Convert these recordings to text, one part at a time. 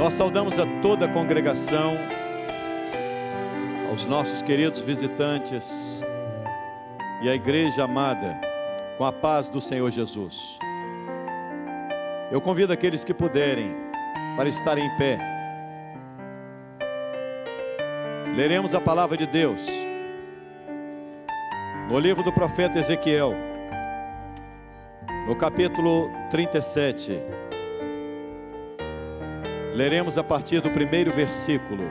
Nós saudamos a toda a congregação, aos nossos queridos visitantes e à igreja amada, com a paz do Senhor Jesus. Eu convido aqueles que puderem para estarem em pé. Leremos a palavra de Deus no livro do profeta Ezequiel, no capítulo 37. Leremos a partir do primeiro versículo.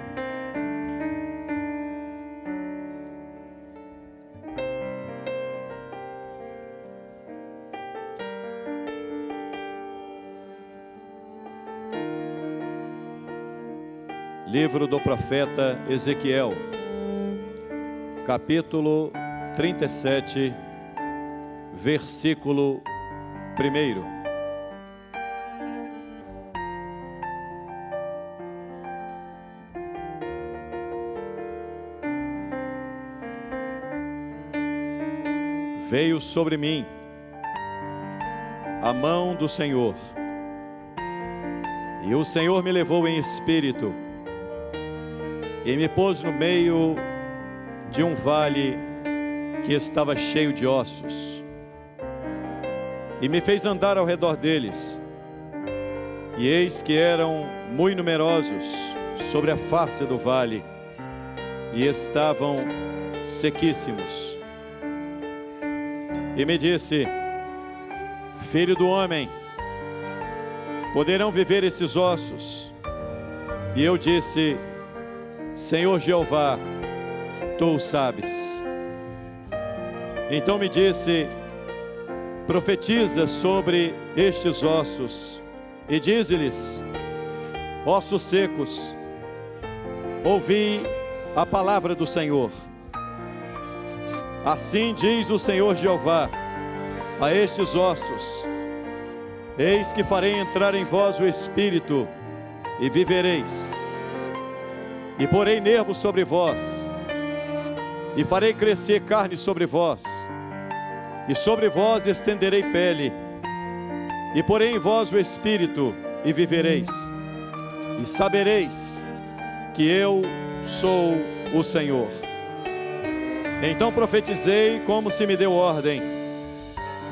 Livro do profeta Ezequiel, capítulo 37, versículo 1. Veio sobre mim a mão do Senhor, e o Senhor me levou em espírito, e me pôs no meio de um vale que estava cheio de ossos, e me fez andar ao redor deles, e eis que eram muito numerosos sobre a face do vale, e estavam sequíssimos. E me disse: filho do homem, poderão viver esses ossos? E eu disse: Senhor Jeová, tu o sabes. Então me disse: profetiza sobre estes ossos e dize-lhes: ossos secos, ouvi a palavra do Senhor. Assim diz o Senhor Jeová a estes ossos: eis que farei entrar em vós o Espírito, e vivereis. E porei nervos sobre vós, e farei crescer carne sobre vós, e sobre vós estenderei pele, e porei em vós o Espírito, e vivereis. E sabereis que eu sou o Senhor. Então profetizei como se me deu ordem,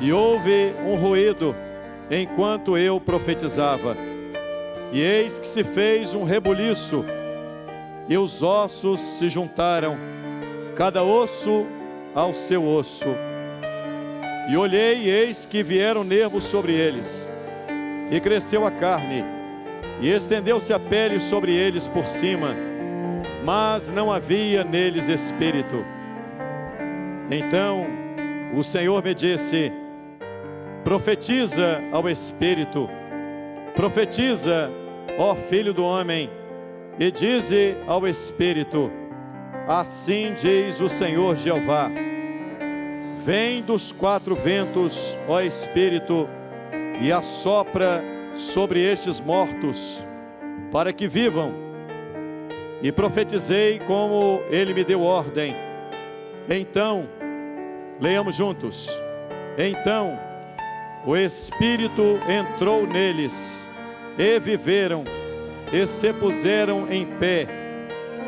e houve um ruído enquanto eu profetizava, e eis que se fez um rebuliço, e os ossos se juntaram, cada osso ao seu osso. E olhei, e eis que vieram nervos sobre eles, e cresceu a carne, e estendeu-se a pele sobre eles por cima, mas não havia neles espírito. Então o Senhor me disse: profetiza ao Espírito, profetiza, ó filho do homem, e dize ao Espírito: assim diz o Senhor Jeová: vem dos quatro ventos, ó Espírito, e assopra sobre estes mortos, para que vivam. E profetizei como ele me deu ordem. Então, leiamos juntos. Então o Espírito entrou neles, e viveram, e se puseram em pé,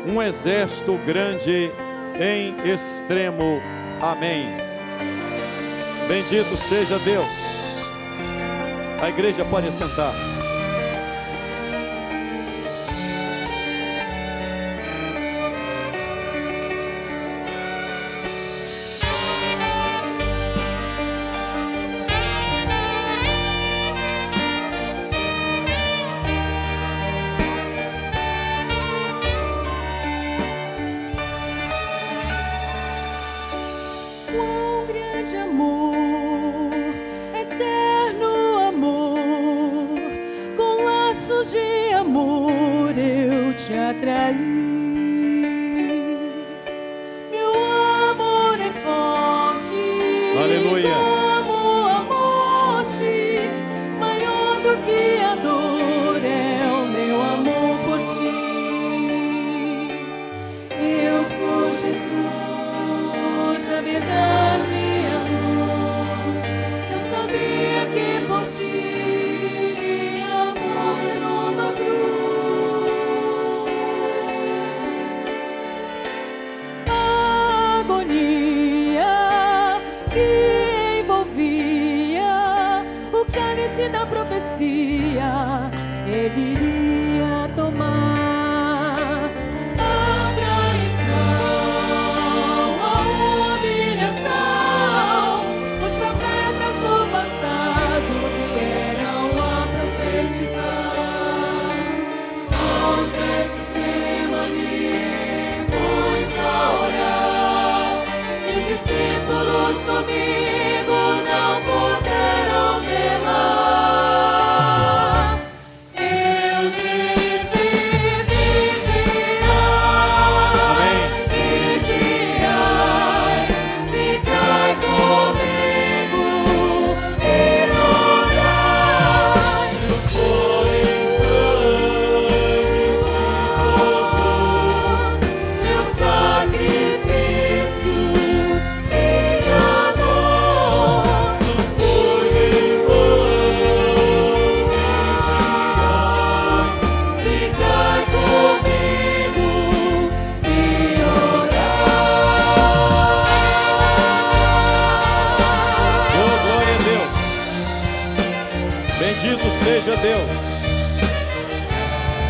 um exército grande em extremo. Amém. Bendito seja Deus. A igreja pode assentar-se. Sabia que por ti, amor numa cruz. deveria tomar a traição, a humilhação. Os profetas do passado vieram a profetizar. O Getsemane foi pra orar, e os discípulos comigo não puderam velar. Eu disse: vigiai, vigiai, ficai comigo e orai. Foi sangue se tornou meu sacrifício e amor. Fui em vão, vigiai, ficai comigo e orai. Oh, glória a Deus. Bendito seja Deus.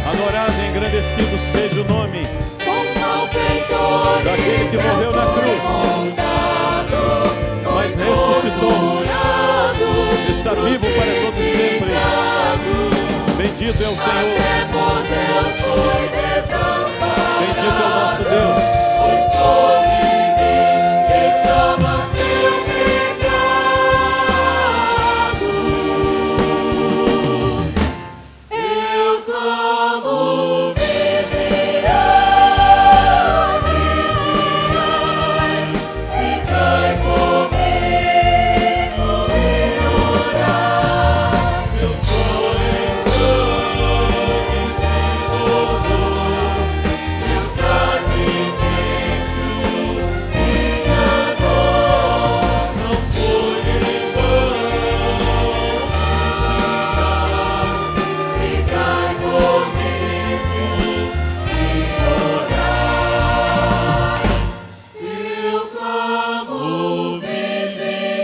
Adorado e engrandecido seja o nome Com malfeitores daquele que morreu na cruz, mas ressuscitou, está vivo para todo sempre. Bendito é o Senhor. Bendito é o nosso Deus. Eu clamo: vigiai, vigiai, ficai comigo e orai. Meu coração se tornou meu sacrifício e amor. Não foi em vão, vigiai, ficai comigo e orai. Eu clamo: vigiai,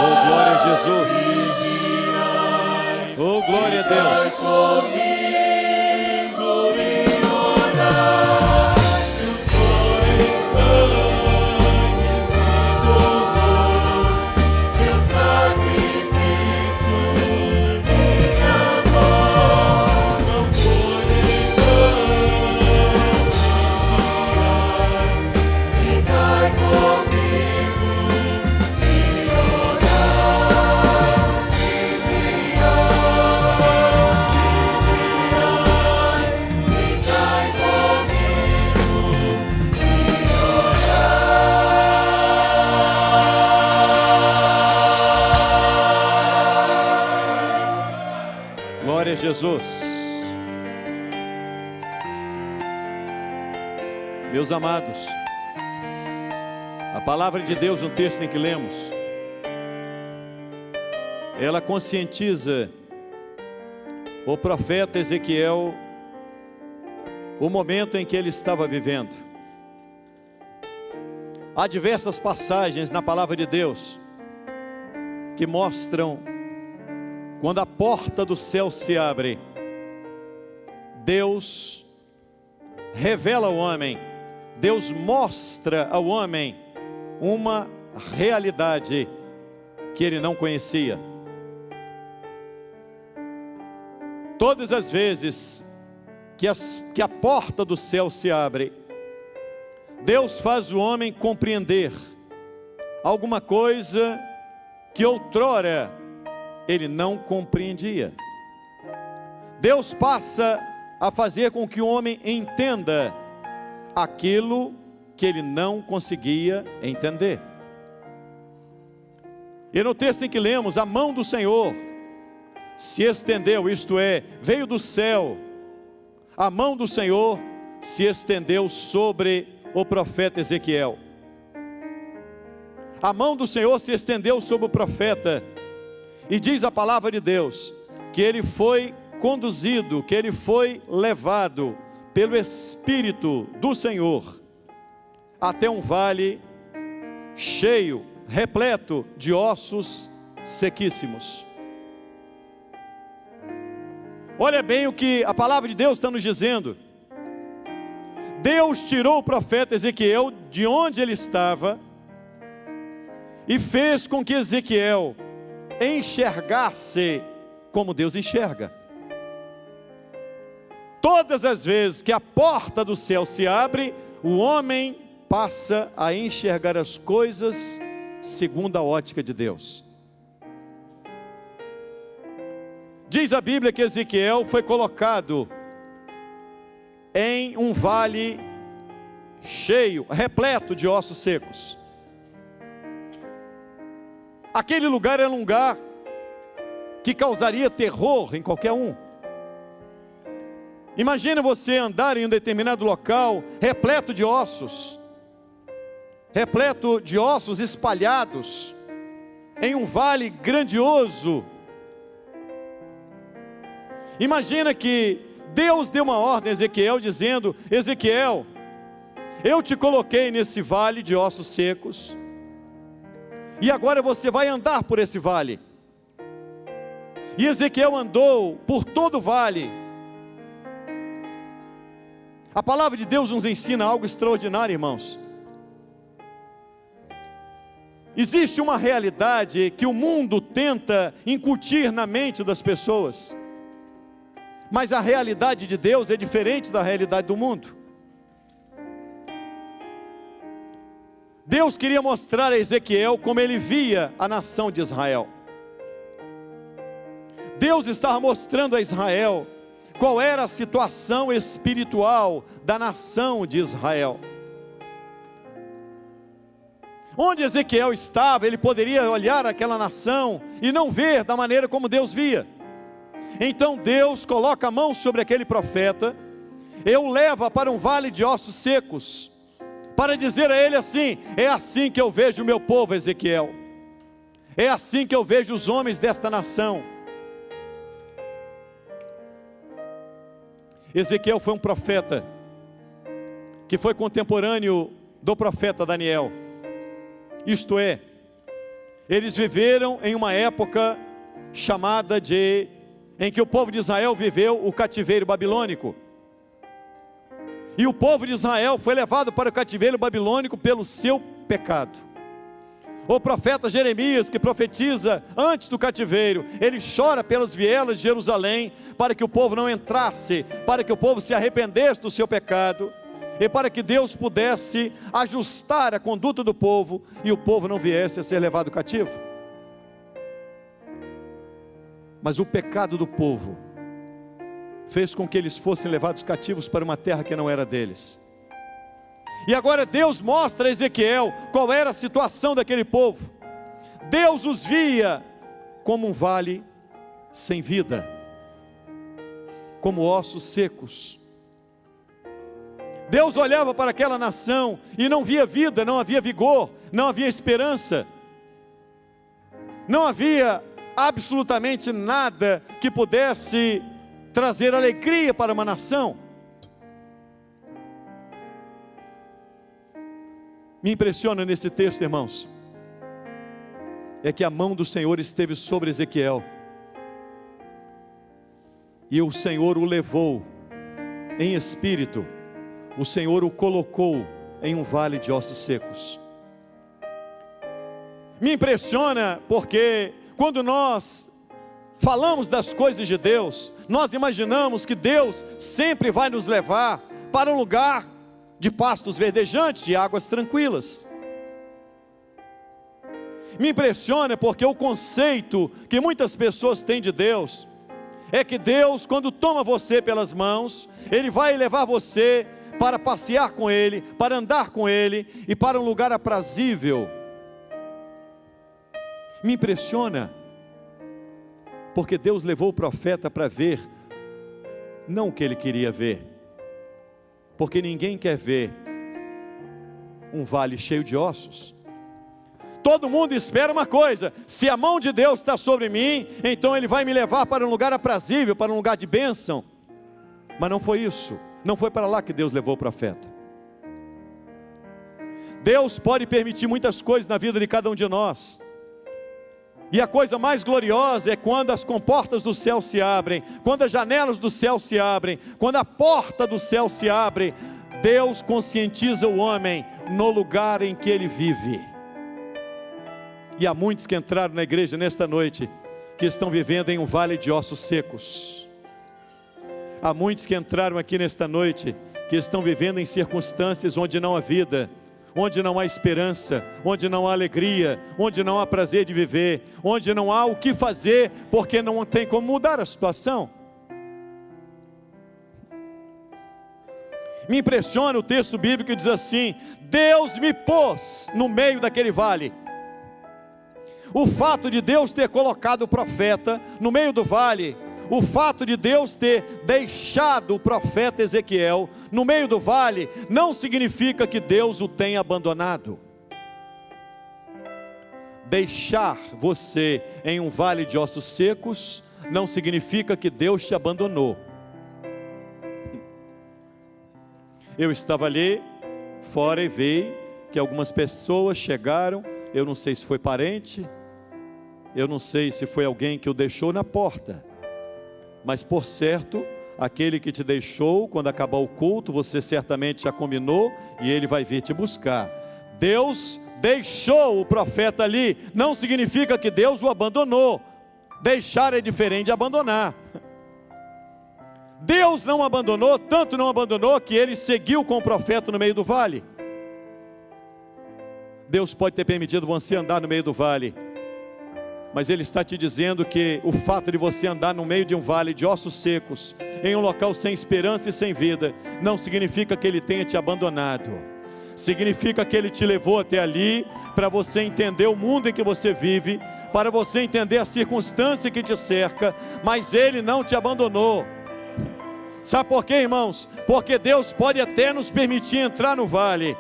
Oh, glória a Jesus. Oh, glória a Deus. comigo e orai. Meu coração se tornou meu sacrifício e amor. Não foi em vão, vigiai, ficai comigo e orai. Glória a Jesus. Meus amados, a palavra de Deus, no texto em que lemos, ela conscientiza o profeta Ezequiel o momento em que ele estava vivendo. Há diversas passagens na palavra de Deus que mostram quando a porta do céu se abre, Deus revela ao homem, Deus mostra ao homem uma realidade que ele não conhecia. Todas as vezes que a porta do céu se abre, Deus faz o homem compreender alguma coisa que outrora ele não compreendia. Deus passa a fazer com que o homem entenda aquilo que ele não conseguia entender. E no texto em que lemos, a mão do Senhor se estendeu, isto é, veio do céu, a mão do Senhor se estendeu sobre o profeta Ezequiel. A mão do Senhor se estendeu sobre o profeta, e diz a palavra de Deus, que ele foi conduzido, que ele foi levado pelo Espírito do Senhor, até um vale cheio, repleto de ossos sequíssimos. Olha bem o que a palavra de Deus está nos dizendo. Deus tirou o profeta Ezequiel de onde ele estava e fez com que Ezequiel enxergasse como Deus enxerga. Todas as vezes que a porta do céu se abre, o homem passa a enxergar as coisas segundo a ótica de Deus. Diz a Bíblia que Ezequiel foi colocado em um vale cheio, repleto de ossos secos. Aquele lugar era um lugar que causaria terror em qualquer um. Imagina você andar em um determinado local repleto de ossos espalhados em um vale grandioso. Imagina que Deus deu uma ordem a Ezequiel dizendo: Ezequiel, eu te coloquei nesse vale de ossos secos, e agora você vai andar por esse vale. E Ezequiel andou por todo o vale. A palavra de Deus nos ensina algo extraordinário, irmãos. Existe uma realidade que o mundo tenta incutir na mente das pessoas, mas a realidade de Deus é diferente da realidade do mundo. Deus queria mostrar a Ezequiel como ele via a nação de Israel. Deus estava mostrando a Israel qual era a situação espiritual da nação de Israel. Onde Ezequiel estava, ele poderia olhar aquela nação e não ver da maneira como Deus via. Então Deus coloca a mão sobre aquele profeta, e o leva para um vale de ossos secos, para dizer a ele assim: é assim que eu vejo o meu povo, Ezequiel, é assim que eu vejo os homens desta nação. Ezequiel foi um profeta que foi contemporâneo do profeta Daniel. Isto é, eles viveram em uma época chamada em que o povo de Israel viveu o cativeiro babilônico. E o povo de Israel foi levado para o cativeiro babilônico pelo seu pecado. O profeta Jeremias, que profetiza antes do cativeiro, ele chora pelas vielas de Jerusalém, para que o povo não entrasse, para que o povo se arrependesse do seu pecado, e para que Deus pudesse ajustar a conduta do povo, e o povo não viesse a ser levado cativo. Mas o pecado do povo fez com que eles fossem levados cativos para uma terra que não era deles. E agora Deus mostra a Ezequiel qual era a situação daquele povo. Deus os via como um vale sem vida, como ossos secos. Deus olhava para aquela nação e não via vida, não havia vigor, não havia esperança, não havia absolutamente nada que pudesse trazer alegria para uma nação. Me impressiona nesse texto, irmãos, é que a mão do Senhor esteve sobre Ezequiel, e o Senhor o levou em espírito, o Senhor o colocou em um vale de ossos secos. Me impressiona porque quando nós falamos das coisas de Deus, nós imaginamos que Deus sempre vai nos levar para um lugar de pastos verdejantes, de águas tranquilas. Me impressiona porque o conceito que muitas pessoas têm de Deus é que Deus, quando toma você pelas mãos, Ele vai levar você para passear com Ele, para andar com Ele e para um lugar aprazível. Me impressiona porque Deus levou o profeta para ver não o que ele queria ver, porque ninguém quer ver um vale cheio de ossos. Todo mundo espera uma coisa: se a mão de Deus está sobre mim, então Ele vai me levar para um lugar aprazível, para um lugar de bênção. Mas não foi isso, não foi para lá que Deus levou o profeta. Deus pode permitir muitas coisas na vida de cada um de nós, E a coisa mais gloriosa é quando as comportas do céu se abrem, quando as janelas do céu se abrem, quando a porta do céu se abre. Deus conscientiza o homem no lugar em que ele vive. E há muitos que entraram na igreja nesta noite, que estão vivendo em um vale de ossos secos. Há muitos que entraram aqui nesta noite, que estão vivendo em circunstâncias onde não há vida, onde não há esperança, onde não há alegria, onde não há prazer de viver, onde não há o que fazer, porque não tem como mudar a situação. Me impressiona o texto bíblico que diz assim: Deus me pôs no meio daquele vale. O fato de Deus ter colocado o profeta no meio do vale, o fato de Deus ter deixado o profeta Ezequiel no meio do vale, não significa que Deus o tenha abandonado. Deixar você em um vale de ossos secos não significa que Deus te abandonou. Eu estava ali fora e vi que algumas pessoas chegaram. Eu não sei se foi parente, eu não sei se foi alguém que o deixou na porta, mas por certo, aquele que te deixou, quando acabar o culto, você certamente já combinou, e ele vai vir te buscar. Deus deixou o profeta ali, não significa que Deus o abandonou. Deixar é diferente de abandonar. Deus não abandonou, tanto não abandonou, que ele seguiu com o profeta no meio do vale. Deus pode ter permitido você andar no meio do vale, mas Ele está te dizendo que o fato de você andar no meio de um vale de ossos secos, em um local sem esperança e sem vida, não significa que Ele tenha te abandonado. Significa que Ele te levou até ali, para você entender o mundo em que você vive, para você entender a circunstância que te cerca, mas Ele não te abandonou. Sabe por quê, irmãos? Porque Deus pode até nos permitir entrar no vale,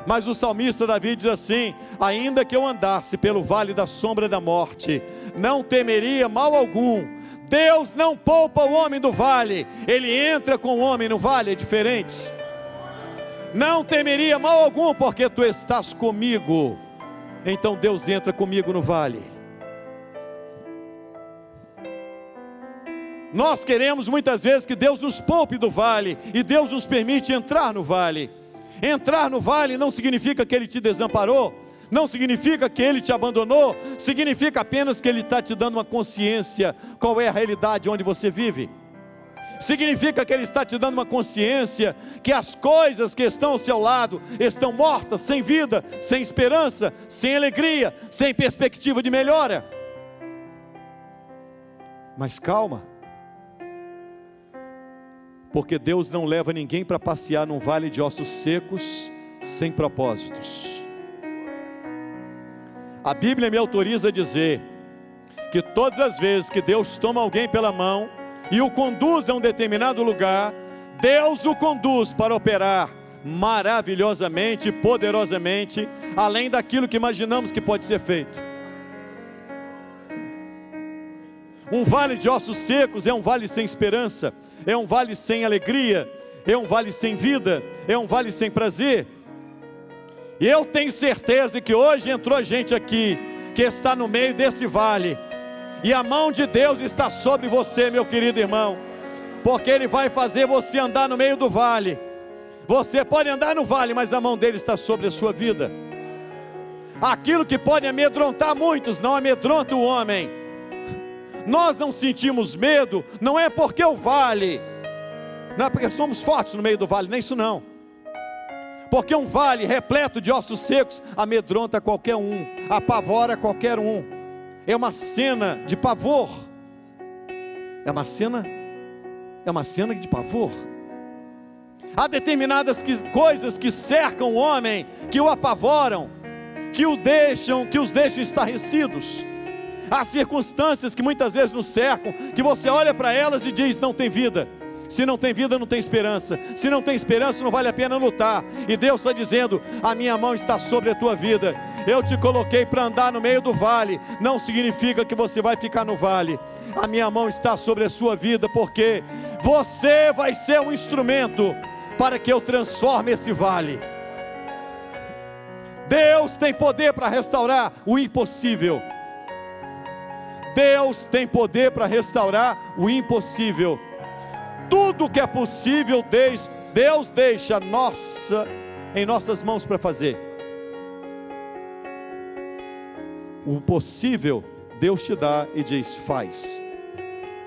mas o salmista Davi diz assim: ainda que eu andasse pelo vale da sombra da morte, não temeria mal algum. Deus não poupa o homem do vale, Ele entra com o homem no vale, é diferente. Não temeria mal algum, porque tu estás comigo. Então Deus entra comigo no vale. Nós queremos muitas vezes que Deus nos poupe do vale, e Deus nos permite entrar no vale. Entrar no vale não significa que Ele te desamparou, não significa que Ele te abandonou, significa apenas que Ele está te dando uma consciência, qual é a realidade onde você vive. Significa que Ele está te dando uma consciência, que as coisas que estão ao seu lado, estão mortas, sem vida, sem esperança, sem alegria, sem perspectiva de melhora. Mas calma, porque Deus não leva ninguém para passear num vale de ossos secos, sem propósitos. A Bíblia me autoriza a dizer, que todas as vezes que Deus toma alguém pela mão, e o conduz a um determinado lugar, Deus o conduz para operar maravilhosamente, poderosamente, além daquilo que imaginamos que pode ser feito. Um vale de ossos secos é um vale sem esperança, é um vale sem alegria, é um vale sem vida, é um vale sem prazer. E eu tenho certeza que hoje entrou gente aqui, que está no meio desse vale, e a mão de Deus está sobre você, meu querido irmão, porque Ele vai fazer você andar no meio do vale. Você pode andar no vale, mas a mão dele está sobre a sua vida. Aquilo que pode amedrontar muitos, não amedronta o homem. Nós não sentimos medo, não é porque o vale, não é porque somos fortes no meio do vale, nem isso não. Porque um vale repleto de ossos secos amedronta qualquer um, apavora qualquer um. É uma cena de pavor. É uma cena de pavor. Há determinadas coisas que cercam o homem, que o apavoram, que os deixam estarrecidos. Há circunstâncias que muitas vezes nos cercam, que você olha para elas e diz: não tem vida. Se não tem vida, não tem esperança. Se não tem esperança, não vale a pena lutar. E Deus está dizendo: a minha mão está sobre a tua vida. Eu te coloquei para andar no meio do vale. Não significa que você vai ficar no vale. A minha mão está sobre a sua vida, porque você vai ser um instrumento para que eu transforme esse vale. Deus tem poder para restaurar o impossível. Deus tem poder para restaurar o impossível. Tudo que é possível, Deus deixa em nossas mãos para fazer. O possível, Deus te dá e diz: faz.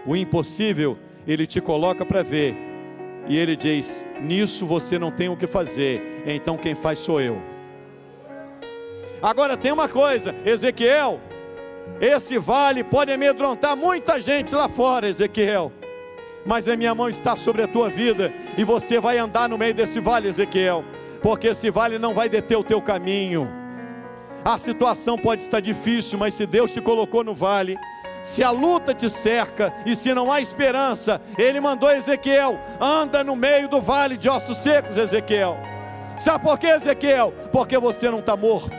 O impossível, Ele te coloca para ver, e Ele diz: nisso você não tem o que fazer, então quem faz sou eu. Agora tem uma coisa, Ezequiel, esse vale pode amedrontar muita gente lá fora, Ezequiel, mas a minha mão está sobre a tua vida, e você vai andar no meio desse vale, Ezequiel, porque esse vale não vai deter o teu caminho. A situação pode estar difícil, mas se Deus te colocou no vale, se a luta te cerca e se não há esperança, Ele mandou Ezequiel: anda no meio do vale de ossos secos, Ezequiel. Sabe por quê, Ezequiel? Porque você não está morto.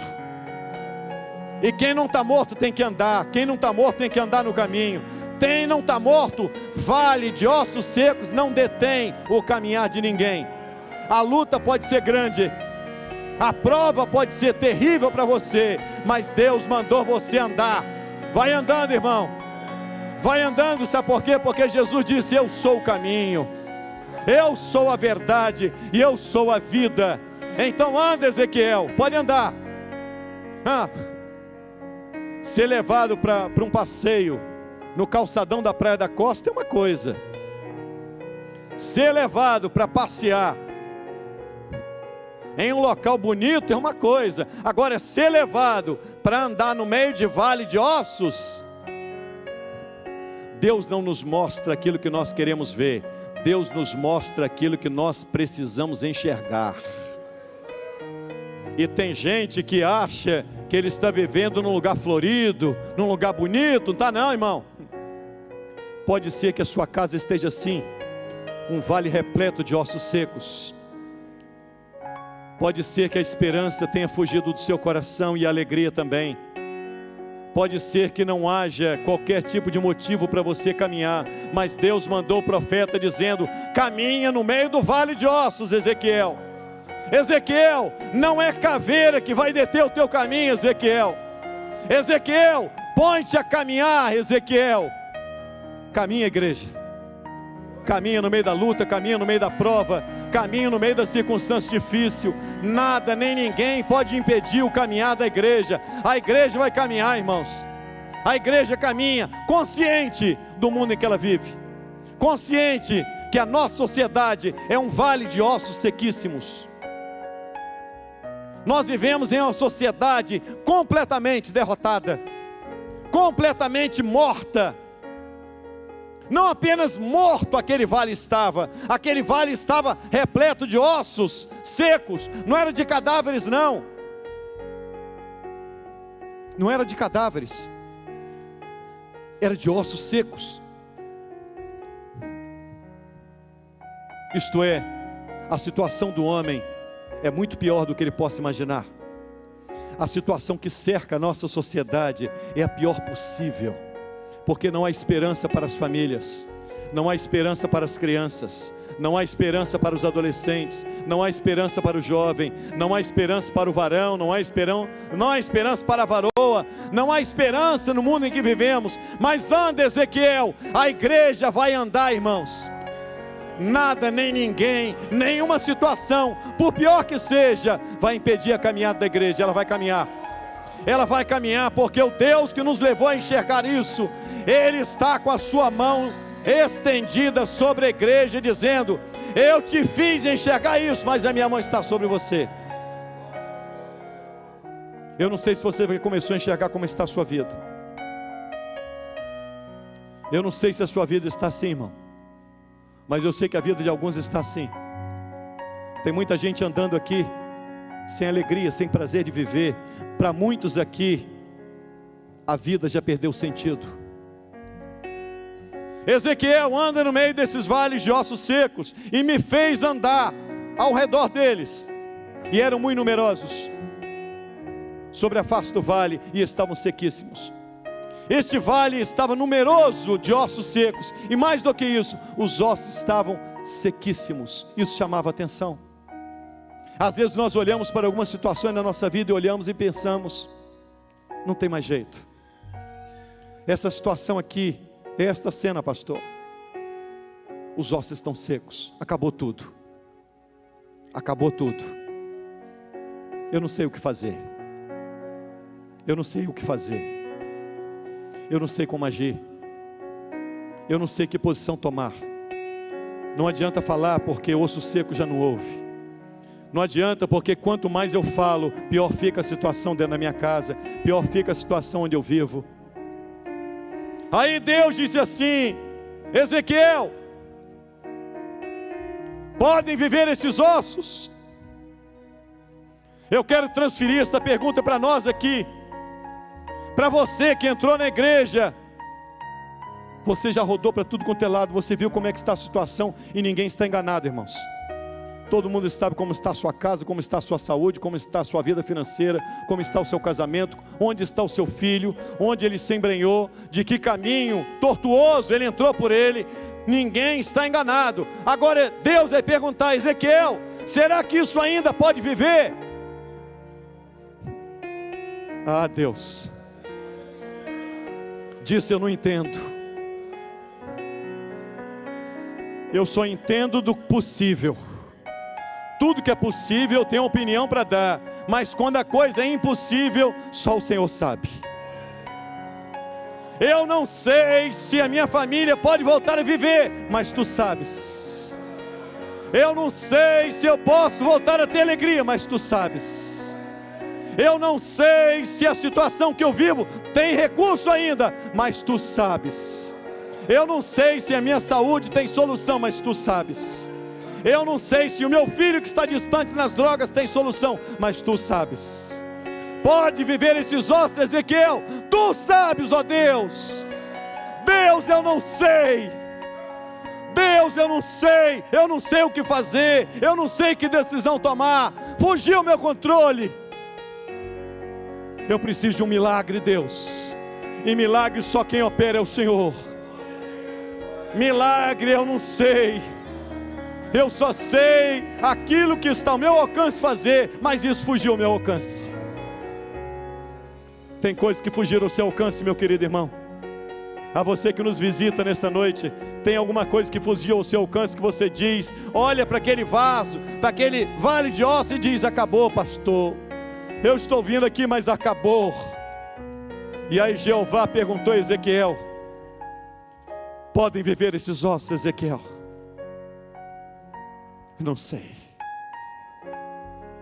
E quem não está morto tem que andar. Quem não está morto tem que andar no caminho. Quem não está morto, vale de ossos secos não detém o caminhar de ninguém. A luta pode ser grande, a prova pode ser terrível para você, mas Deus mandou você andar. Vai andando, irmão. Vai andando, sabe por quê? Porque Jesus disse: eu sou o caminho, eu sou a verdade e eu sou a vida. Então anda, Ezequiel, pode andar. Ser levado para um passeio no calçadão da Praia da Costa é uma coisa. Ser levado para passear em um local bonito é uma coisa. Agora, ser levado para andar no meio de vale de ossos, Deus não nos mostra aquilo que nós queremos ver, Deus nos mostra aquilo que nós precisamos enxergar. E tem gente que acha que ele está vivendo num lugar florido, num lugar bonito. Não está não, irmão. Pode ser que a sua casa esteja assim, um vale repleto de ossos secos. Pode ser que a esperança tenha fugido do seu coração e a alegria também. Pode ser que não haja qualquer tipo de motivo para você caminhar, mas Deus mandou o profeta dizendo: caminha no meio do vale de ossos, Ezequiel. Ezequiel, não é caveira que vai deter o teu caminho, Ezequiel. Ezequiel, põe-te a caminhar, Ezequiel. Caminha, igreja. Caminha no meio da luta, caminha no meio da prova, caminha no meio da circunstância difícil. Nada nem ninguém pode impedir o caminhar da igreja. A igreja vai caminhar, irmãos. A igreja caminha consciente do mundo em que ela vive, consciente que a nossa sociedade é um vale de ossos sequíssimos. Nós vivemos em uma sociedade completamente derrotada, completamente morta. Não apenas morto aquele vale estava repleto de ossos secos. Não era de cadáveres, não. Não era de cadáveres, era de ossos secos. Isto é, a situação do homem é muito pior do que ele possa imaginar. A situação que cerca a nossa sociedade é a pior possível, porque não há esperança para as famílias, não há esperança para as crianças, não há esperança para os adolescentes, não há esperança para o jovem, não há esperança para o varão, não há esperança para a varoa, não há esperança no mundo em que vivemos. Mas anda, Ezequiel, a igreja vai andar, irmãos. Nada nem ninguém, nenhuma situação, por pior que seja, vai impedir a caminhada da igreja. Ela vai caminhar. Ela vai caminhar, porque o Deus que nos levou a enxergar isso, Ele está com a sua mão estendida sobre a igreja, dizendo: eu te fiz enxergar isso, mas a minha mão está sobre você. Eu não sei se você começou a enxergar como está a sua vida. Eu não sei se a sua vida está assim, irmão, mas eu sei que a vida de alguns está assim. Tem muita gente andando aqui sem alegria, sem prazer de viver. Para muitos aqui, a vida já perdeu sentido. Ezequiel anda no meio desses vales de ossos secos, e me fez andar ao redor deles, e eram muito numerosos sobre a face do vale, e estavam sequíssimos. Este vale estava numeroso de ossos secos, e mais do que isso, os ossos estavam sequíssimos. Isso chamava atenção. Às vezes nós olhamos para algumas situações na nossa vida e olhamos e pensamos: não tem mais jeito. essa situação aqui, esta cena, pastor. Os ossos estão secos, acabou tudo. Acabou tudo. Eu não sei o que fazer. Eu não sei o que fazer. Eu não sei como agir. Eu não sei que posição tomar. Não adianta falar porque osso seco já não ouve. Não adianta porque quanto mais eu falo, pior fica a situação dentro da minha casa, pior fica a situação onde eu vivo. Aí Deus disse assim: Ezequiel, podem viver esses ossos? Eu quero transferir esta pergunta para nós aqui. Para você que entrou na igreja, você já rodou para tudo quanto é lado, você viu como é que está a situação e ninguém está enganado, irmãos. Todo mundo sabe como está a sua casa, como está a sua saúde, como está a sua vida financeira, como está o seu casamento, onde está o seu filho, onde ele se embrenhou, de que caminho tortuoso ele entrou por ele. Ninguém está enganado. Agora Deus vai perguntar: Ezequiel, será que isso ainda pode viver? Ah, Deus disse: eu não entendo. Eu só entendo do possível. Tudo que é possível eu tenho opinião para dar, mas quando a coisa é impossível, só o Senhor sabe. Eu não sei se a minha família pode voltar a viver, mas tu sabes. Eu não sei se eu posso voltar a ter alegria, mas tu sabes. Eu não sei se a situação que eu vivo tem recurso ainda, mas tu sabes. Eu não sei se a minha saúde tem solução, mas tu sabes. Eu não sei se o meu filho que está distante nas drogas tem solução, mas tu sabes. Pode viver esses ossos, Ezequiel? Tu sabes, ó Deus. Deus, eu não sei. Deus, eu não sei. Eu não sei o que fazer. Eu não sei que decisão tomar. Fugiu o meu controle. Eu preciso de um milagre, Deus. E milagre só quem opera é o Senhor. Milagre eu não sei. Eu só sei aquilo que está ao meu alcance fazer, mas isso fugiu ao meu alcance. Tem coisas que fugiram ao seu alcance, meu querido irmão. A você que nos visita nesta noite, tem alguma coisa que fugiu ao seu alcance que você diz, olha para aquele vaso, para aquele vale de ossos e diz: acabou, pastor. Eu estou vindo aqui, mas acabou. E aí Jeová perguntou a Ezequiel: podem viver esses ossos, Ezequiel? Eu não sei,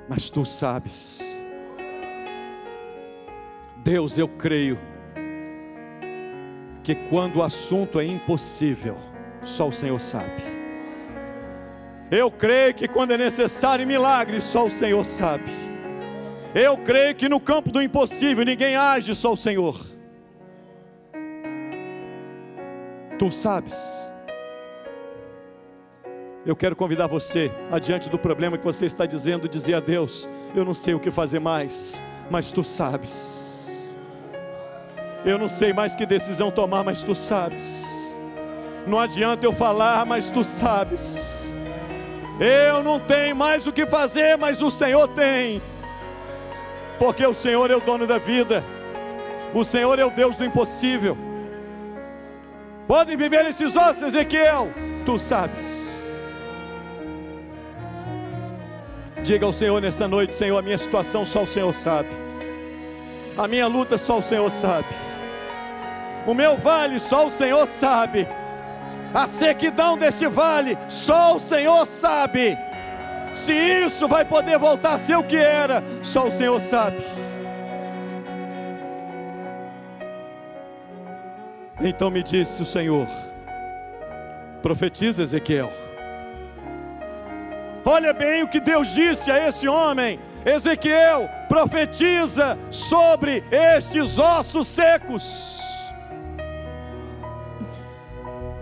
mas tu sabes. Deus, eu creio que quando o assunto é impossível, só o Senhor sabe. Eu creio que quando é necessário milagre, só o Senhor sabe. Eu creio que no campo do impossível ninguém age, só o Senhor. Tu sabes. Eu quero convidar você, adiante do problema que você está dizendo, dizer a Deus: eu não sei o que fazer mais, mas tu sabes. Eu não sei mais que decisão tomar, mas tu sabes. Não adianta eu falar, mas tu sabes. Eu não tenho mais o que fazer, mas o Senhor tem. Porque o Senhor é o dono da vida. O Senhor é o Deus do impossível. Podem viver esses ossos, Ezequiel? Tu sabes. Diga ao Senhor nesta noite: Senhor, a minha situação só o Senhor sabe. A minha luta só o Senhor sabe. O meu vale só o Senhor sabe. A sequidão deste vale só o Senhor sabe. Se isso vai poder voltar a ser o que era, só o Senhor sabe. Então me disse o Senhor: profetiza, Ezequiel. Olha bem o que Deus disse a esse homem: Ezequiel, profetiza sobre estes ossos secos.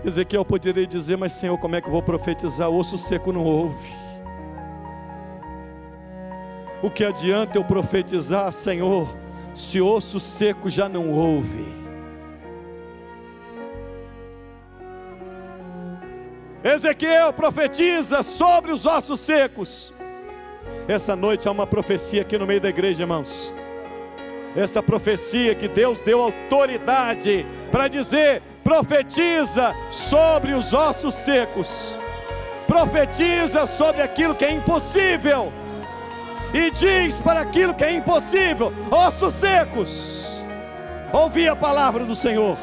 Ezequiel poderia dizer: mas Senhor, como é que eu vou profetizar? O osso seco não ouve. O que adianta eu profetizar, Senhor, se osso seco já não ouve? Ezequiel profetiza sobre os ossos secos. Essa noite há uma profecia aqui no meio da igreja, irmãos. essa profecia que Deus deu autoridade para dizer: profetiza sobre os ossos secos, profetiza sobre aquilo que é impossível, e diz para aquilo que é impossível: ossos secos, ouvi a palavra do Senhor.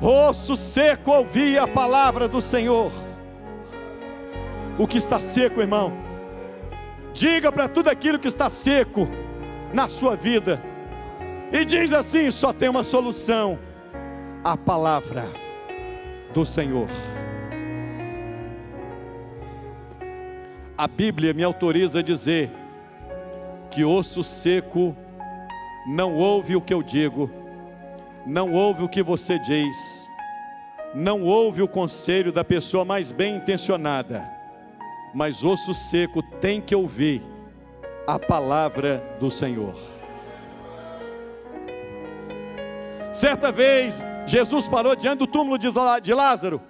Osso seco, ouvi a palavra do Senhor. O que está seco, irmão, diga para tudo aquilo que está seco na sua vida, e diz assim: só tem uma solução: a palavra do Senhor. A Bíblia me autoriza a dizer que osso seco não ouve o que eu digo, não ouve o que você diz, não ouve o conselho da pessoa mais bem intencionada, mas osso seco tem que ouvir a palavra do Senhor. Certa vez, Jesus parou diante do túmulo de Lázaro.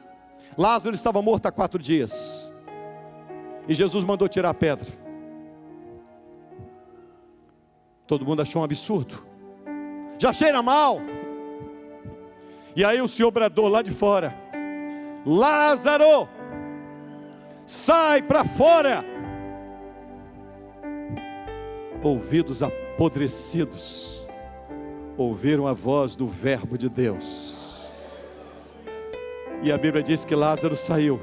Lázaro estava morto há 4 dias, e Jesus mandou tirar a pedra. Todo mundo achou um absurdo, já cheira mal. E aí o Senhor bradou lá de fora: Lázaro, sai para fora. Ouvidos apodrecidos ouviram a voz do verbo de Deus, e a Bíblia diz que Lázaro saiu.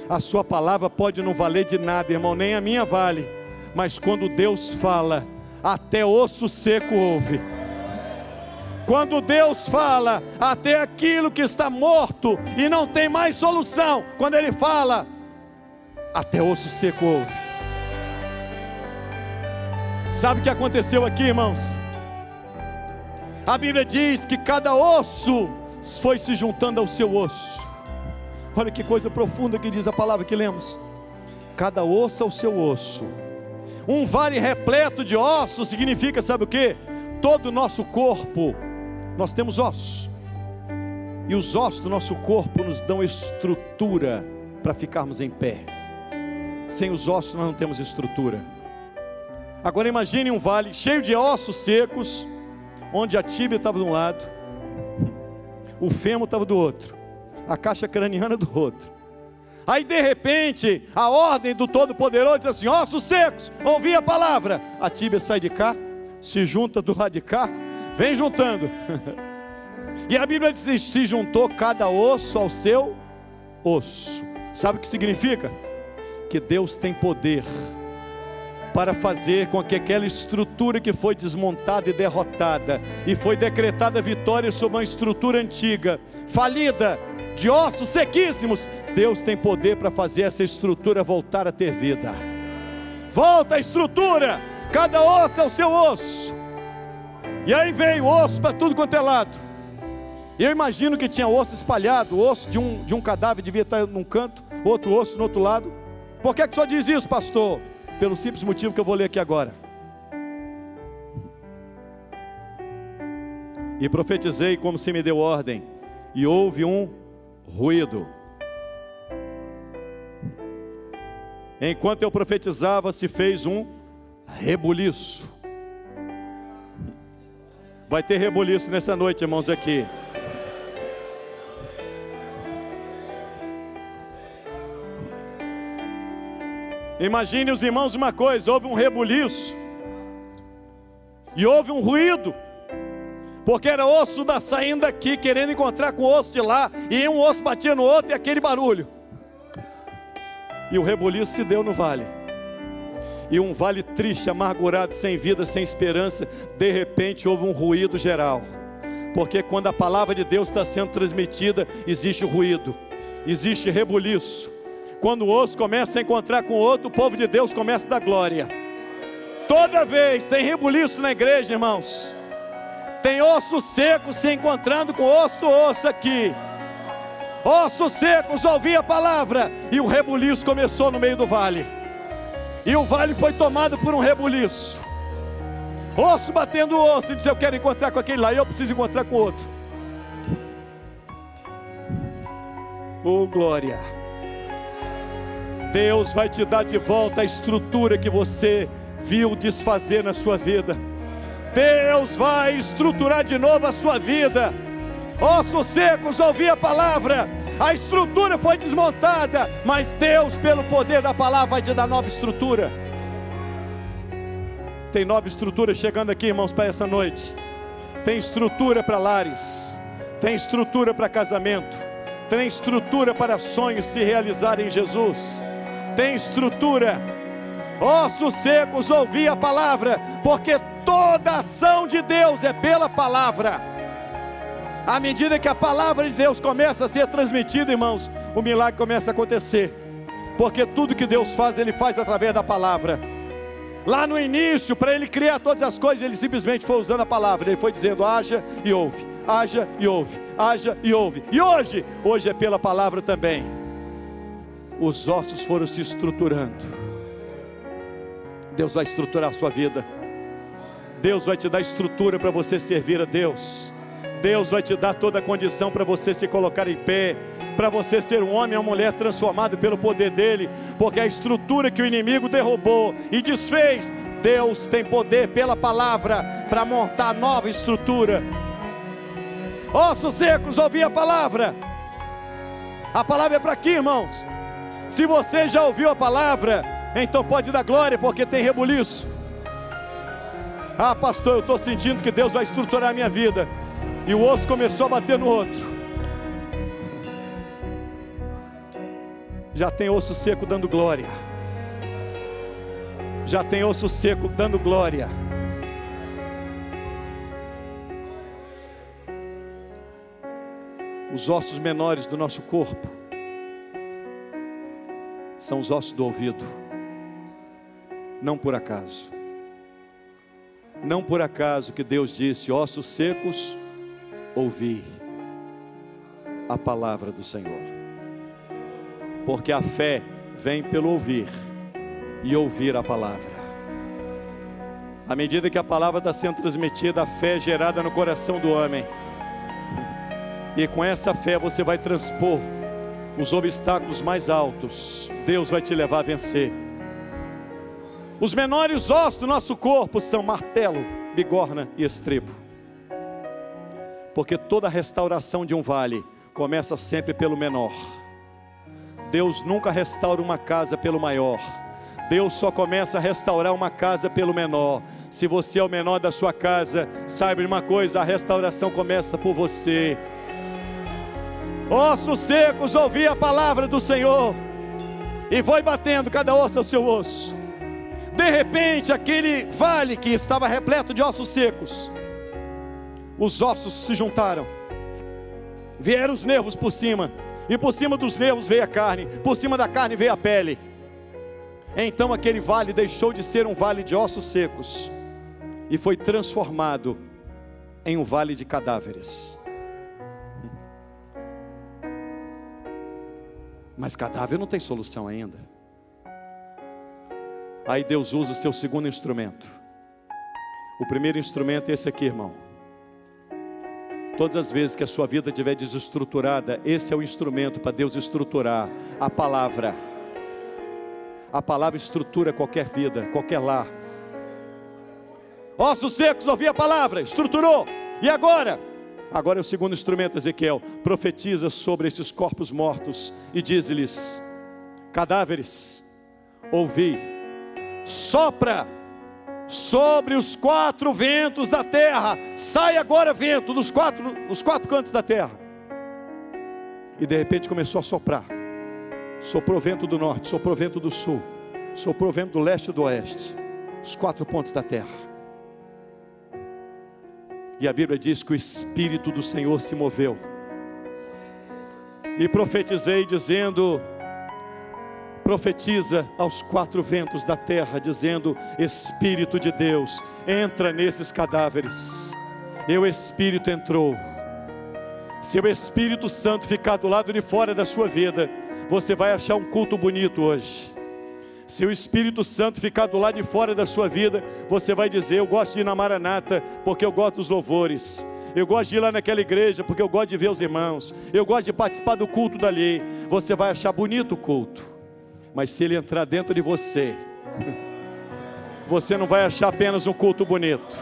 A sua palavra pode não valer de nada, irmão, nem a minha vale, mas quando Deus fala, até osso seco ouve. Quando Deus fala, até aquilo que está morto e não tem mais solução, quando Ele fala, até osso seco ouve. Sabe o que aconteceu aqui, irmãos? A Bíblia diz que cada osso foi se juntando ao seu osso. Olha que coisa profunda que diz a palavra que lemos: cada osso ao seu osso. Um vale repleto de ossos significa, sabe o que? Todo o nosso corpo, nós temos ossos, e os ossos do nosso corpo nos dão estrutura para ficarmos em pé. Sem os ossos nós não temos estrutura. Agora imagine um vale cheio de ossos secos, onde a tíbia estava de um lado, o fêmur estava do outro, a caixa craniana do outro. Aí de repente, a ordem do Todo-Poderoso diz assim: ossos secos, ouvi a palavra. A tíbia sai de cá, se junta do lado de cá, vem juntando. E a Bíblia diz: se juntou cada osso ao seu osso. Sabe o que significa? Que Deus tem poder para fazer com que aquela estrutura que foi desmontada e derrotada, e foi decretada vitória sobre uma estrutura antiga, falida, de ossos sequíssimos, Deus tem poder para fazer essa estrutura voltar a ter vida. Volta a estrutura, cada osso é o seu osso. E aí veio osso para tudo quanto é lado. Eu imagino que tinha osso espalhado, osso de um cadáver devia estar num canto, outro osso no outro lado. Por que o senhor diz isso, pastor? Pelo simples motivo que eu vou ler aqui agora. E profetizei como se me deu ordem, e houve um ruído. Enquanto eu profetizava, se fez um rebuliço. Vai ter rebuliço nessa noite, irmãos, aqui. Imagine os irmãos uma coisa: houve um rebuliço e houve um ruído, porque era osso saindo daqui, querendo encontrar com o osso de lá, e um osso batia no outro, e aquele barulho. E o rebuliço se deu no vale, e um vale triste, amargurado, sem vida, sem esperança. De repente houve um ruído geral, porque quando a palavra de Deus está sendo transmitida, existe ruído, existe rebuliço. Quando o osso começa a encontrar com o outro, o povo de Deus começa a dar glória. Toda vez tem rebuliço na igreja, irmãos. Tem osso seco se encontrando com osso do osso aqui. Ossos secos, ouvi a palavra, e o rebuliço começou no meio do vale. E o vale foi tomado por um rebuliço. Osso batendo osso, e disse: eu quero encontrar com aquele lá, e eu preciso encontrar com o outro. Oh glória! Deus vai te dar de volta a estrutura que você viu desfazer na sua vida. Deus vai estruturar de novo a sua vida. Ossos secos, ouvi a palavra. A estrutura foi desmontada, mas Deus, pelo poder da palavra, vai te dar nova estrutura. Tem nova estrutura chegando aqui, irmãos, para essa noite. Tem estrutura para lares, tem estrutura para casamento, tem estrutura para sonhos se realizarem em Jesus. Tem estrutura. Ossos secos, ouvi a palavra, porque toda ação de Deus é pela palavra. À medida que a palavra de Deus começa a ser transmitida, irmãos, o milagre começa a acontecer, porque tudo que Deus faz, Ele faz através da palavra. Lá no início, para Ele criar todas as coisas, Ele simplesmente foi usando a palavra. Ele foi dizendo: haja e ouve, haja e ouve, haja e ouve. E hoje é pela palavra também. Os ossos foram se estruturando. Deus vai estruturar a sua vida. Deus vai te dar estrutura para você servir a Deus. Deus vai te dar toda a condição para você se colocar em pé, para você ser um homem ou uma mulher transformado pelo poder dEle, porque a estrutura que o inimigo derrubou e desfez, Deus tem poder pela palavra para montar nova estrutura. Ossos secos, ouvi a palavra. A palavra é para aqui, irmãos. Se você já ouviu a palavra, então pode dar glória, porque tem rebuliço. Ah, pastor, eu estou sentindo que Deus vai estruturar a minha vida. E o osso começou a bater no outro. Já tem osso seco dando glória. Já tem osso seco dando glória. Os ossos menores do nosso corpo são os ossos do ouvido. Não por acaso. Não por acaso que Deus disse: ossos secos, ouvi a palavra do Senhor. Porque a fé vem pelo ouvir, e ouvir a palavra. À medida que a palavra está sendo transmitida, a fé é gerada no coração do homem. E com essa fé você vai transpor os obstáculos mais altos. Deus vai te levar a vencer. Os menores ossos do nosso corpo são martelo, bigorna e estribo. Porque toda restauração de um vale começa sempre pelo menor. Deus nunca restaura uma casa pelo maior. Deus só começa a restaurar uma casa pelo menor. Se você é o menor da sua casa, saiba de uma coisa: a restauração começa por você. Ossos secos, ouvi a palavra do Senhor, e foi batendo cada osso ao seu osso. De repente, aquele vale que estava repleto de ossos secos, os ossos se juntaram, vieram os nervos por cima, e por cima dos nervos veio a carne, por cima da carne veio a pele. Então aquele vale deixou de ser um vale de ossos secos, e foi transformado em um vale de cadáveres. Mas cadáver não tem solução ainda. Aí Deus usa o seu segundo instrumento. O primeiro instrumento é esse aqui, irmão. Todas as vezes que a sua vida estiver desestruturada, esse é o instrumento para Deus estruturar. A palavra. A palavra estrutura qualquer vida, qualquer lar. Ossos secos, ouvi a palavra, estruturou. E agora? Agora é o segundo instrumento, Ezequiel. Profetiza sobre esses corpos mortos e diz-lhes: cadáveres, ouvi, sopra sobre os 4 ventos da terra. Sai agora vento dos os quatro cantos da terra. E de repente começou a soprar. Soprou vento do norte, soprou vento do sul, soprou vento do leste e do oeste, os 4 pontos da terra. E a Bíblia diz que o Espírito do Senhor se moveu. E profetizei dizendo: profetiza aos 4 ventos da terra, dizendo: Espírito de Deus, entra nesses cadáveres. E o Espírito entrou. Se o Espírito Santo ficar do lado de fora da sua vida, você vai achar um culto bonito hoje. Se o Espírito Santo ficar do lado de fora da sua vida, você vai dizer: eu gosto de ir na Maranata, porque eu gosto dos louvores. Eu gosto de ir lá naquela igreja, porque eu gosto de ver os irmãos. Eu gosto de participar do culto dali. Você vai achar bonito o culto. Mas se ele entrar dentro de você, você não vai achar apenas um culto bonito.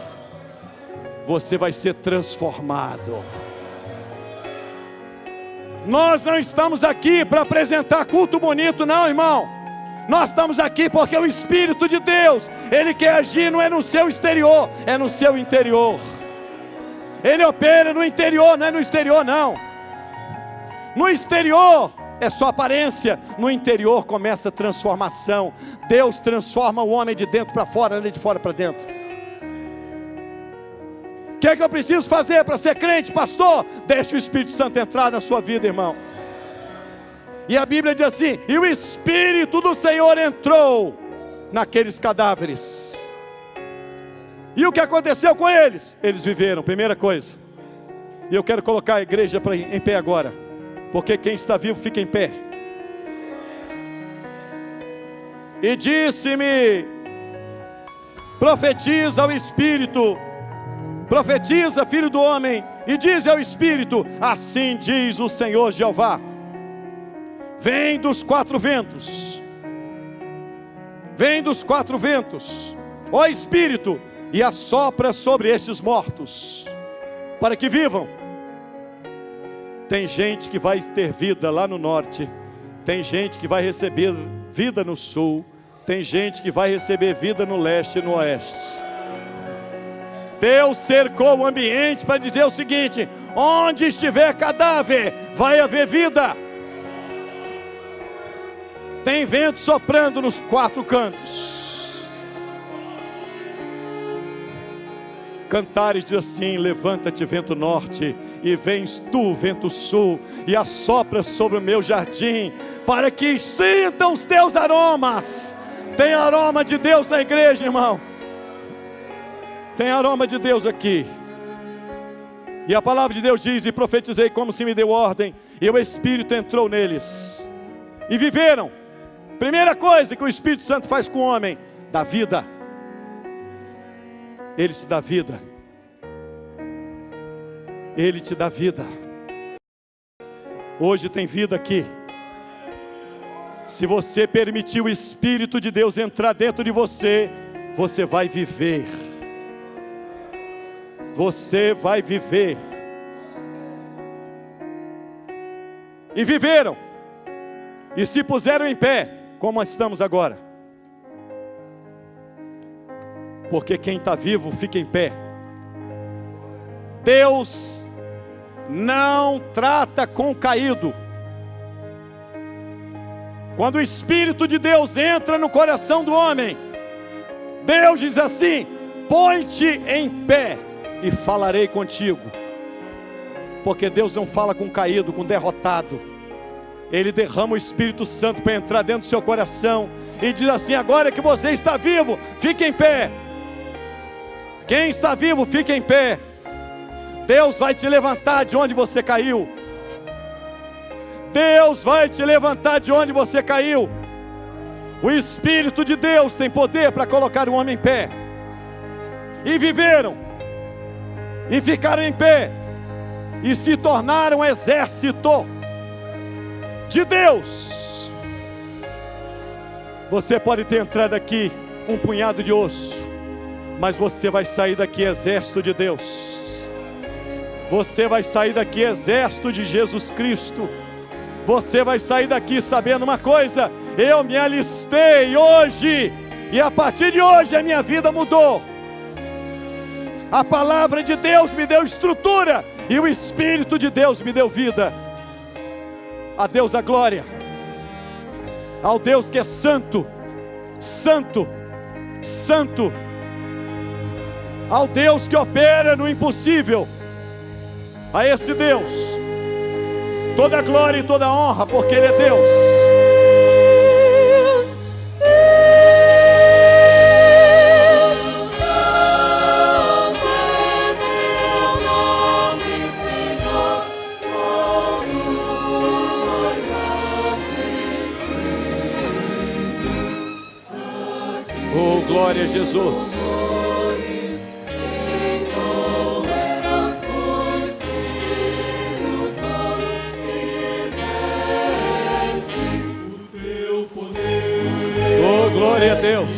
Você vai ser transformado. Nós não estamos aqui para apresentar culto bonito, não, irmão. Nós estamos aqui porque o Espírito de Deus, Ele quer agir, não é no seu exterior, é no seu interior. Ele opera no interior, não é no exterior, não. No exterior é só aparência, no interior começa a transformação. Deus transforma o homem de dentro para fora, não é de fora para dentro. O que é que eu preciso fazer para ser crente, pastor? Deixe o Espírito Santo entrar na sua vida, irmão. E a Bíblia diz assim: e o Espírito do Senhor entrou naqueles cadáveres. E o que aconteceu com eles? Eles viveram, primeira coisa. E eu quero colocar a igreja em pé agora, porque quem está vivo fica em pé. E disse-me: profetiza ao Espírito, profetiza, filho do homem, e diz ao Espírito: assim diz o Senhor Jeová, vem dos quatro ventos, vem dos quatro ventos, ó Espírito, e assopra sobre estes mortos, para que vivam. Tem gente que vai ter vida lá no norte, tem gente que vai receber vida no sul, tem gente que vai receber vida no leste e no oeste. Deus cercou o ambiente para dizer o seguinte: onde estiver cadáver, vai haver vida. Tem vento soprando nos quatro cantos. Cantares diz assim: levanta-te, vento norte, e vens tu, vento sul, e assopra sobre o meu jardim, para que sintam os teus aromas. Tem aroma de Deus na igreja, irmão. Tem aroma de Deus aqui. E a palavra de Deus diz: e profetizei como se me deu ordem, e o Espírito entrou neles, e viveram. Primeira coisa que o Espírito Santo faz com o homem: dá vida. Ele te dá vida. Ele te dá vida. Hoje tem vida aqui. Se você permitir o Espírito de Deus entrar dentro de você, você vai viver. Você vai viver. E viveram. E se puseram em pé, como estamos agora. Porque quem está vivo fica em pé. Deus não trata com o caído. Quando o Espírito de Deus entra no coração do homem, Deus diz assim: põe-te em pé e falarei contigo. Porque Deus não fala com caído, com derrotado. Ele derrama o Espírito Santo para entrar dentro do seu coração e diz assim: agora que você está vivo, fique em pé. Quem está vivo, fique em pé. Deus vai te levantar de onde você caiu. Deus vai te levantar de onde você caiu. O Espírito de Deus tem poder para colocar um homem em pé. E viveram, e ficaram em pé, e se tornaram um exército de Deus. Você pode ter entrado aqui um punhado de osso, mas você vai sair daqui exército de Deus. Você vai sair daqui exército de Jesus Cristo. Você vai sair daqui sabendo uma coisa: eu me alistei hoje, e a partir de hoje a minha vida mudou. A palavra de Deus me deu estrutura, e o Espírito de Deus me deu vida. A Deus a glória, ao Deus que é santo, santo, santo, ao Deus que opera no impossível. A esse Deus toda a glória e toda a honra, porque Ele é Deus. Oh, glória a Jesus. Oh, glória a Deus.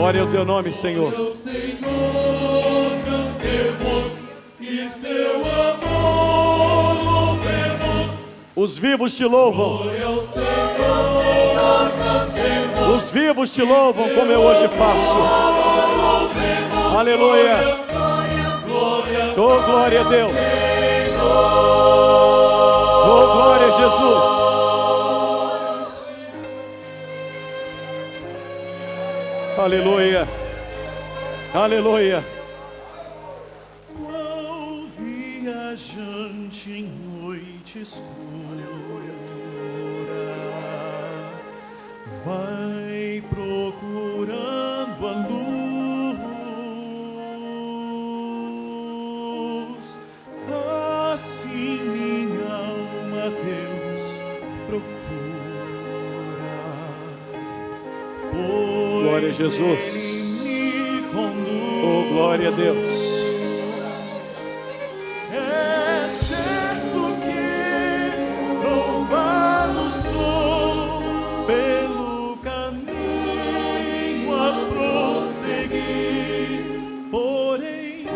Glória ao teu nome, Senhor. Glória ao Senhor, cantemos e seu amor louvemos. Os vivos te louvam. Glória ao Senhor, cantemos. Os vivos te louvam como eu hoje faço. Aleluia. Oh, glória a Deus. Oh, glória a Jesus. Aleluia. Aleluia. Qual viajante em noite escura vai procurando a luz, assim minha alma Deus procura. Glória a Jesus. Oh, glória a Deus. É certo que louvado sou pelo caminho a prosseguir. Porém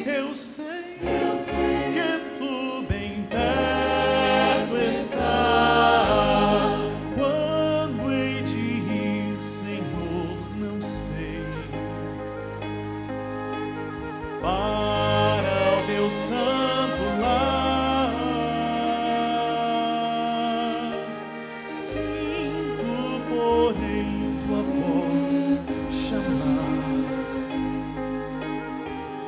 eu sei que tu bem perto estás. Quando hei de ir, Senhor, não sei. Para o teu santo lar, sinto, porém, tua voz chamar.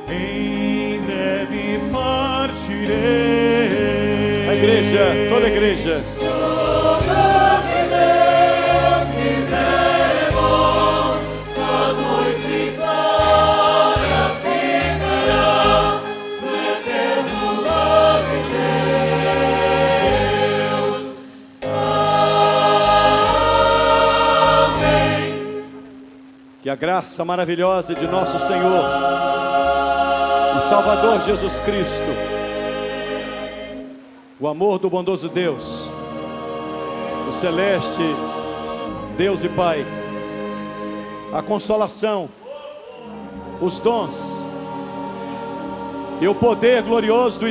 Em breve partirei. A igreja, toda a igreja. Que a graça maravilhosa de nosso Senhor e Salvador Jesus Cristo, o amor do bondoso Deus, o celeste Deus e Pai, a consolação, os dons e o poder glorioso do